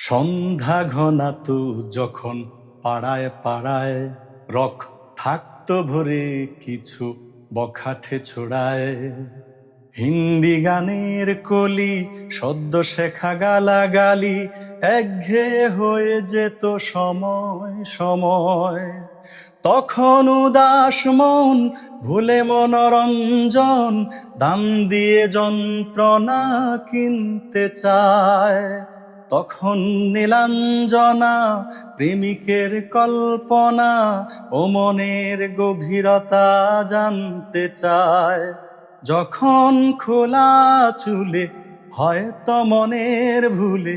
সন্ধ্যা ঘনাত যখন পাড়ায় পাড়ায় রক থাকতো ভরে কিছু বখাটে ছোড়ায়। হিন্দি গানের কলি সদ্য শেখা গালাগালি একঘেয়ে হয়ে যেত সময় সময়। তখন উদাস মন ভুলে মনোরঞ্জন দাম দিয়ে যন্ত্রণা কিনতে চায়। তখন নীলাঞ্জনা প্রেমিকের কল্পনা ও মনের গভীরতা জানতে চায়। যখন খোলা চুলে হয়তো মনের ভুলে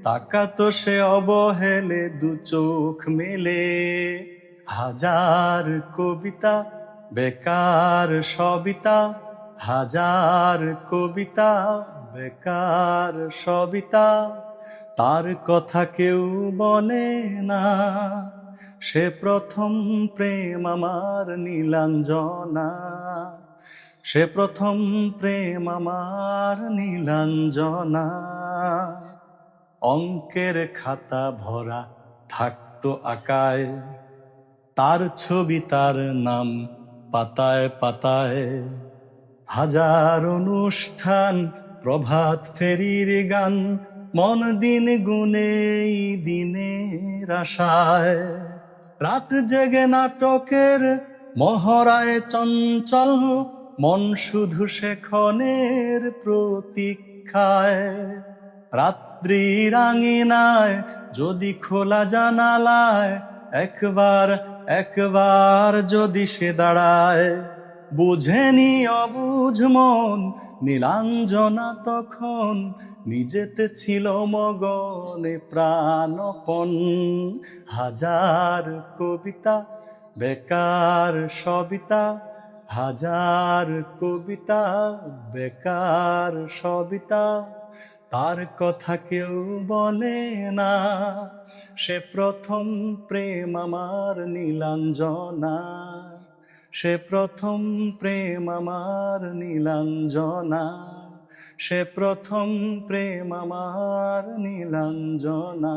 তাকাতো সে অবহেলে দু চোখ মেলে। হাজার কবিতা বেকার সবিতা, হাজার কবিতা বেকার সবিতা, তার কথা কেউ বলে না। সে প্রথম প্রেম আমার নীলাঞ্জনা, সে প্রথম প্রেম আমার নীলাঞ্জনা। অঙ্কের খাতা ভরা থাকতো আঁকায়, তার ছবি তার নাম পাতায় পাতায়। হাজার অনুষ্ঠান প্রভাত ফেরির গান মন দিন গুনে দিনের আশায়। রাত জেগে নাটকের মহড়ায় চঞ্চল মন শুধু সেখনের প্রতীক্ষায়। রাত্রির আঙিনায় যদি খোলা জানালায় একবার একবার যদি সে দাঁড়ায়। বুঝেনি অবুঝ মন নীলাঞ্জনা তখন নিজেতে ছিল মগনে প্রাণপণ। হাজার কবিতা বেকার সবিতা, হাজার কবিতা বেকার সবিতা, তার কথা কেউ বলে না। সে প্রথম প্রেম আমার নীলাঞ্জনা, সে প্রথম প্রেম আমার নীলাঞ্জনা, সে প্রথম প্রেম আমার নীলাঞ্জনা।